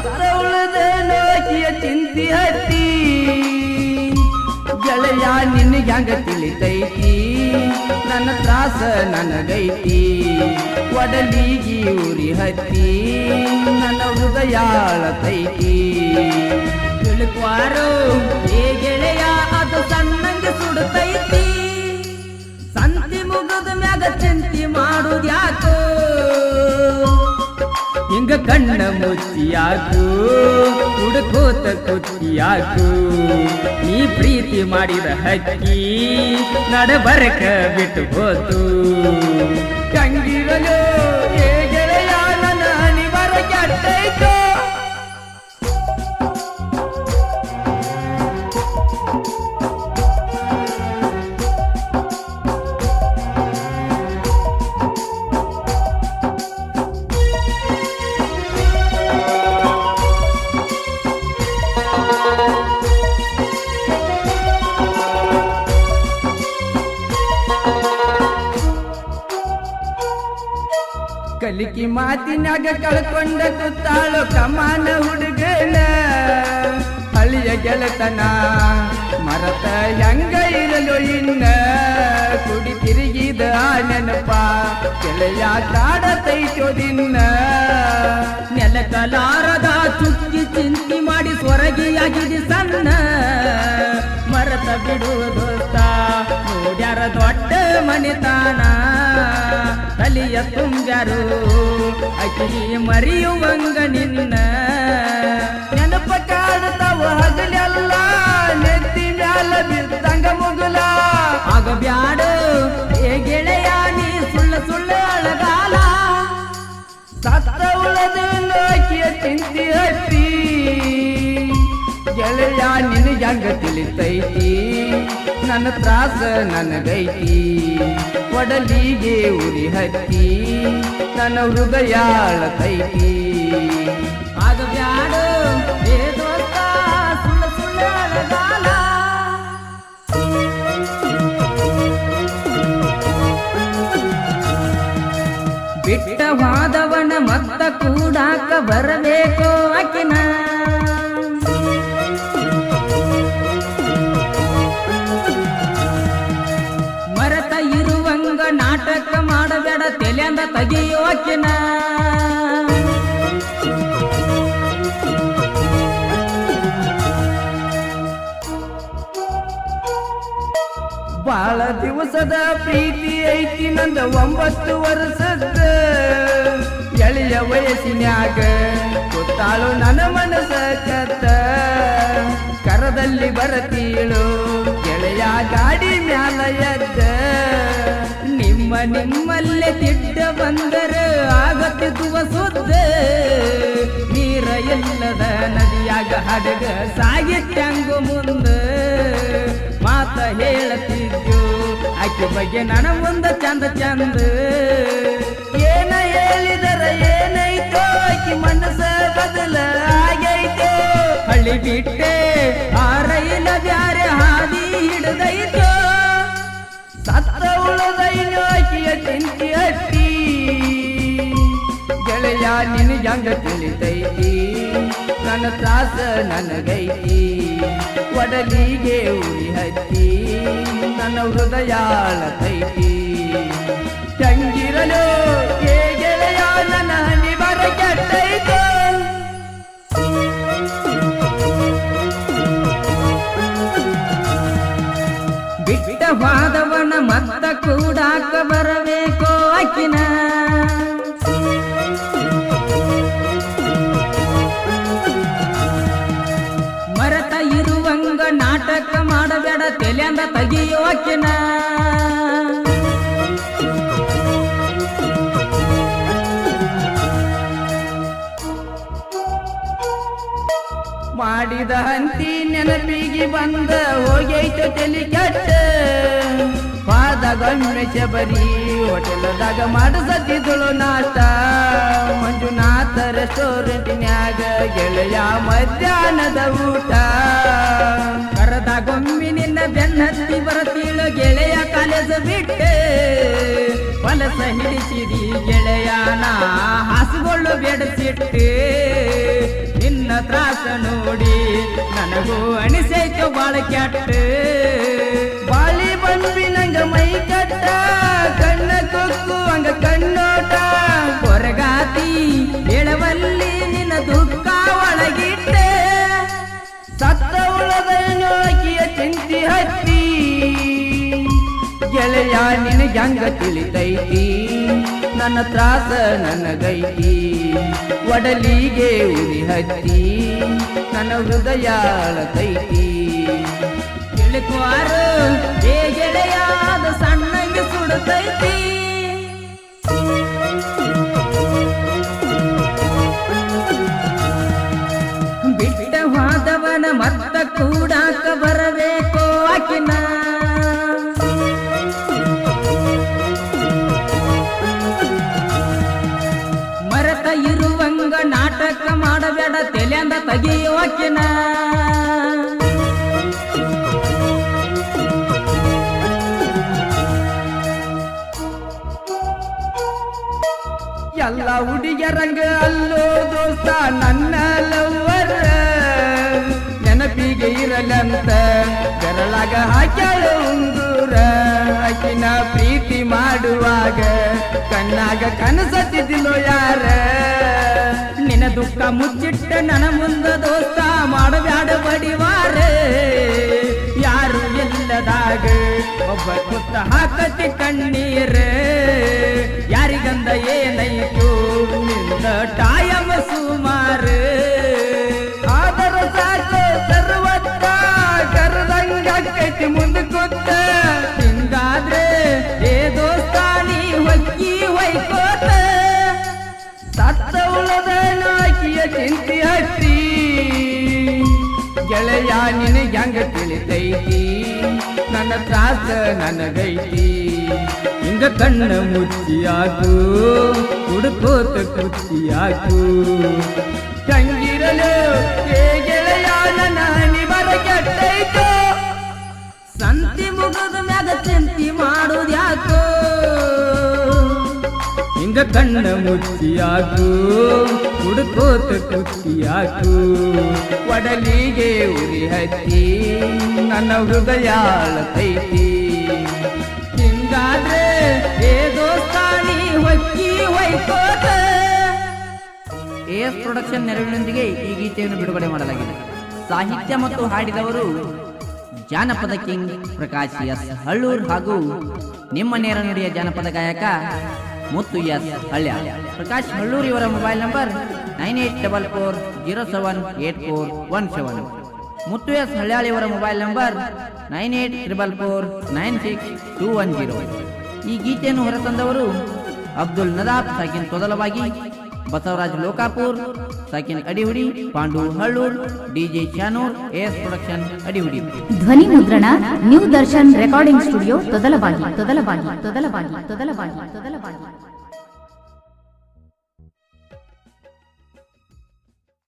ಸತ್ತ ಉಳದೇನೋ ಆಕಿಯ ಚಿಂತಿ ಹತ್ತಿ ಗೆಳೆಯ ನಿನಗೆ ಹಂಗ ತಿಳಿತೈತಿ ನನ್ನ ತ್ರಾಸ ನನಗೈತಿ ಒಡಲಿಗಿ ಉರಿ ಹತ್ತಿ ನನ್ನ ಹೃದಯ ಅಳತೈತಿ ತಿಳ್ಕ್ವಾರು ಏ ಗೆಳೆಯ ಅದು ಸಣ್ಣಂಗೆ ಸುಡುತ್ತೈತಿ ಸಂತಿ ಮುಗದ ಮ್ಯಾಗ ಚಿಂತಿ ಮಾಡುದ್ಯಾಕೋ ಹಿಂಗ ಕಣ್ಣ ಮುಚ್ಚಿಯಾಕು ಹುಡುಕೋತ ಕುತ್ತಿಯಾಕು ನೀ ಪ್ರೀತಿ ಮಾಡಿದ ಹಕ್ಕಿ ನಡಬರಕ ಬಿಟ್ಟು ಹೋತು ಕಂಗಿರಲು ಏ ಗೆಳೆಯ ನನ್ನ ಅನಿವಾರ ಕೆಟ್ಟೈತು ಕಲಿಕಿ ಮಾತಿನಾಗ ಕಳ್ಕೊಂಡ ಕೂತಾಳು ಕಮಾನ ಹುಡುಗನ ಹಳಿಯ ಗೆಳತನ ಮರತ ಹೆಂಗ ಇರಲು ಇನ್ನ ಕುಡಿ ತಿರುಗಿದ ನೆನಪ ಗೆಳೆಯ ಕಾಡತೈತೋ ದಿನ ನೆಲಕಲಾರದ ಚುಕ್ಕಿ ಚಿಂತಿ ಮಾಡಿ ಸ್ವರಗಿಯಾಗಿದೆ ಸಣ್ಣ ಮರತ ಬಿಡುವುದೋಸ್ತ ನೋಡ್ಯಾರ ದೊಡ್ಡ ಮನೆತಾನ ತಲಿಯ ತುಂಬ್ಯಾರು ಅಕ್ಕಿ ಮರಿಯುವಂಗ ನಿನ್ನ ನೆನಪ ಕಾಡ್ತಾವ ಹಗಲೆಲ್ಲ ನೆತ್ತಿ ಮ್ಯಾಲ ಬಿದ್ದಂಗ ಮುಗುಲ ಆಗ ಬ್ಯಾಡು ಏ ಗೆಳೆಯ ನೀ ಸುಳ್ಳು ಸುಳ್ಳು ಅಳಗಾಲ ಸತ್ತ ಉಳದೇನೋ ಆಕಿಯ ಚಿಂತಿ ಹತ್ತಿ ಗೆಳೆಯ ನಿನಗೆ ಹಂಗ ತಿಳಿತೈತಿ ನನ್ನ ತ್ರಾಸ ನನಗೈತಿ ಒಡಲಿಗೆ ಉರಿ ಹತ್ತಿ ನನ್ನ ಹೃದಯ ಅಳತೈತಿ ಆಗ ಬ್ಯಾಡು ಏ ದೋಸ್ತ ಸುಳ್ಳು ಸುಳ್ಳು ಅಳಗಾಲ ಬಿಟ್ಟವಾದವನ ಮತ್ತ ಕೂಡಾಕ ಬರಬೇಕೋ ಆಕಿನ ಮರತ ಇರುವಂಗ ನಾಟಕ ಮಾಡಬೇಡ ತೆಲೆಂದ ತೆಗಿಯೋ ಆಕಿನ ಬಾಳ ದಿವಸದ ಪ್ರೀತಿ ಐತಿ ನಂದ 9 ವರ್ಷದ ಎಳೆಯ ವಯಸ್ಸಿನ್ಯಾಗ ಗೊತ್ತಾಳು ನನ್ನ ಮನಸ ಕತ್ತ ಕರದಲ್ಲಿ ಬರತೀಳು ಗೆಳೆಯ ಗಾಡಿ ಮ್ಯಾಲ ಎದ್ದ ನಿಮ್ಮಲ್ಲೇ ತಿಡ್ಡ ಬಂದರ ಆಗತ್ತಿದುವ ಸುದ್ದ ನೀರ ಎಲ್ಲದ ನದಿಯಾಗ ಹಡಗ ಸಾಗಿತ್ಯಂಗು ಮುಂದ ಮಾತ ಹೇಳತಿದ್ದು ಆಕೆ ಬಗ್ಗೆ ನನ್ನ ಮುಂದ ಚಂದ ಚಂದ ಏನ ಹೇಳಿದರ ಏನೈತೋ ಆಕಿ ಮನಸ ಬದಲ ಆಗೈತೋ ಹಳ್ಳಿ ಬಿಟ್ಟೆ ಆ ರೈಲ ಬ್ಯಾರೆ ಹಾದಿ ಹಿಡದೈತೋ ಸತ್ತ ಉಳದೈನೋ ಆಕಿಯ ಚಿಂತಿ ಹತ್ತಿ ಗೆಳೆಯ ನಿನಗೆ ಹಂಗ ತಿಳಿತೈತಿ ನನ್ನ ತ್ರಾಸ ನನಗೈತಿ ಒಡಲಿಗೆ ಉರಿ ಹತ್ತಿ ನನ್ನ ಹೃದಯ ಅಳತೈತಿ ತಂಗಿರಲು ಏ ಗೆಳೆಯ ನನ್ನ ಅನಿವಾರ ಕೆಟ್ಟೈತೋ ಬಿಟ್ಟವಾದವನ ಮತ್ತ ಕೂಡಾಕ ಬರಬೇಕೋ ಆಕಿನ ಮರತ ಇರುವಂಗ ನಾಟಕ ಮಾಡಬೇಡ ತೆಲೆಂದ ತೆಗಿಯೋ ಆಕಿನ ಮಾಡಿದ ಹಂತಿ ನೆನಪಿಗೆ ಬಂದ ಹೋಗೈತ ತಲಿ ಕೆಟ್ಟ ಪಾದಗೊಮ್ಮೆ ಶಬರಿ ಹೋಟೆಲ್ದಾಗ ಮಾಡಿಸತಿದ್ದಳು ನಾಷ್ಟ ಮಂಜುನಾಥ ರೆಸ್ಟೋರೆಂಟ್ನ್ಯಾಗ ಗೆಳೆಯ ಮಧ್ಯಾಹ್ನದ ಊಟ ಕರದಾಗೊಮ್ಮೆ ನಿನ್ನ ಬೆನ್ನತ್ತಿ ಬರತೀಳು ಗೆಳೆಯ ಕಾಲೇಜ್ ಬಿಟ್ಟೆ ಹೊಲಸ ಹಿಡಿಸಿದಿ ಗೆಳೆಯನ ಹಾಸುಗಳು ಬೆಡಸಿಟ್ಟೆ ನಿನ್ನ ತ್ರಾಸ ನೋಡಿ ನನಗೂ ಅನಿಸೈತು ಬಾಳ ಕೆಟ್ಟ ಬಾಳಿ ಬಂದ್ಬಿನಂಗ ಮೈ ಕಟ್ಟ ಕಣ್ಣ ಕುಕ್ಕು ಹಂಗ ಕಣ್ಣೋಟ ಹೊರಗಾತಿ ಹೇಳವಲ್ಲಿ ನಿನ್ನ ದುಃಖ ಒಳಗಿಟ್ಟೆ ಸತ್ತ ಉಳದೇನೋ ಆಕಿಯ ಚಿಂತಿ ಹತ್ತಿ ಗೆಳೆಯ ನಿನಗೆ ಹಂಗ ತಿಳಿತೈತಿ ನನ್ನ ತ್ರಾಸ ನನಗೈತಿ ಒಡಲಿಗೆ ಉರಿ ಹತ್ತಿ ನನ್ನ ಹೃದಯ ಅಳತೈತಿ ತಿಳ್ಕುವಾರು ಏ ಗೆಳೆಯಾದ ಸಣ್ಣಗೆ ಸುಡುತ್ತೈತಿ ಬಿಟ್ಟ ಹೋದವನ ಮತ್ತ ಕೂಡಾಕ ಬರಬೇಕು ಆಕಿನ ಮರತ ಇರುವಂಗ ನಾಟಕ ಮಾಡಬೇಡ ತೆಲೆಂದ ತೆಗಿಯೋ ಆಕಿನ ಎಲ್ಲ ಹುಡುಗಿಯರಂಗ ಅಲ್ಲೋ ದೋಸ್ತ ನನ್ನ ಲವ್ವರ ನೆನಪಿಗೆ ಇರಲಂತ ಬೆರಳಾಗ ಹಾಕ್ಯಾಳ ಉಂಗುರ ಆಕಿನ ಪ್ರೀತಿ ಮಾಡುವಾಗ ಕಣ್ಣಾಗ ಕನಸತ್ತಿದ್ದಿಲ್ಲೋ ಯಾರ ನಿನ್ನ ದುಃಖ ಮುಚ್ಚಿಟ್ಟ ನನ್ನ ಮುಂದ ದೋಸ್ತ ಮಾಡಬ್ಯಾಡ ಬಡಿವಾರ ಯಾರು ಇಲ್ಲದಾಗ ಒಬ್ಬ ಕುತ್ತ ಹಾಕತಿ ಕಣ್ಣೀರ ಯಾರಿಗಂದ ಏನೈತು ನಿಂದ ಟಾಯಮ ಸುಮಾರ ಆದರ ಸಾಕು ಸರ್ವತ್ತ ಕರೆದಂಗೈತಿ ಮುಂದೆ ಕೂತ ಹಿಂಗಾದ್ರೆ ಏ ದೋಸ್ತ ನೀ ಹೊಕ್ಕಿ ಹೊಯ್ಕೋತ ಸತ್ತ ಉಳದ ನಾಕಿಯ ಚಿಂತಿ ಹತ್ತಿ ಗೆಳೆಯ ನಿನಗೆ ಹಂಗ ತಿಳಿತೈತಿ ನನ್ನ ತ್ರಾಸ ನನಗೈತಿ ಹಿಂಗ ಕಣ್ಣ ಮುಚ್ಚಿಯಾಕು ಹುಡುಕೋತ ಕುಚ್ಚಿಯಾಕು ತಂಗಿರಲು ಏ ಗೆಳೆಯ ನನ್ನ ಹನಿ ಬರ ಕೆಟ್ಟೈತು ಸಂತಿ ಮುಗಿದ ಮ್ಯಾಗ ಚಿಂತಿ ಮಾಡುದ್ಯಾಕೋ ಹಿಂಗ ಕಣ್ಣ ಮುಚ್ಚಿಯಾಕು ಹುಡುಕೋತ ಕುಚ್ಚಿಯಾಕು ಒಡಲಿಗೆ ಉರಿ ಹತ್ತಿ ನನ್ನ ಹೃದಯ ಅಳತೈತಿ ಹಿಂಗಾದ್ರೆ ಏ ದೋಸ್ತ ನೀ ಹೊಕ್ಕಿ ಹೊಯ್ಕೋತ AS ಪ್ರೊಡಕ್ಷನ್ ನೆರವಿನೊಂದಿಗೆ ಈ ಗೀತೆಯನ್ನು ಬಿಡುಗಡೆ ಮಾಡಲಾಗಿದೆ. ಸಾಹಿತ್ಯ ಮತ್ತು ಹಾಡಿದವರು ಜಾನಪದ ಕಿಂಗ್ ಪ್ರಕಾಶ್ ಎಸ್ ಹಳ್ಳೂರ್ ಹಾಗೂ ನಿಮ್ಮ ನೇರ ನುಡಿಯ ಜಾನಪದ ಗಾಯಕ ಮುತ್ತು ಎಸ್ ಹಳ್ಯ. ಪ್ರಕಾಶ್ ಹಳ್ಳೂರ್ ಇವರ mobile number 9844078417. Muttu S Halyal ಇವರ ಮೊಬೈಲ್ ನಂಬರ್ 9844496210. ಈ ಗೀತೆಯನ್ನು ಹೊರತಂದವರು ಅಬ್ದುಲ್ ನದಾಬ್ ಸಾಕಿನ್ ತೊದಲವಾಗಿ, ಬಸವರಾಜ್ ಲೋಕಾಪುರ್ ಸಾಕಿನ್ Adihudi, Pandu Hallur, DJ Shanur, AS production Adihudi. ಧ್ವನಿ ಮುದ್ರಣ ನ್ಯೂ ದರ್ಶನ್ ರೆಕಾರ್ಡಿಂಗ್ ಸ್ಟುಡಿಯೋ ತೊದಲವಾಗಿ.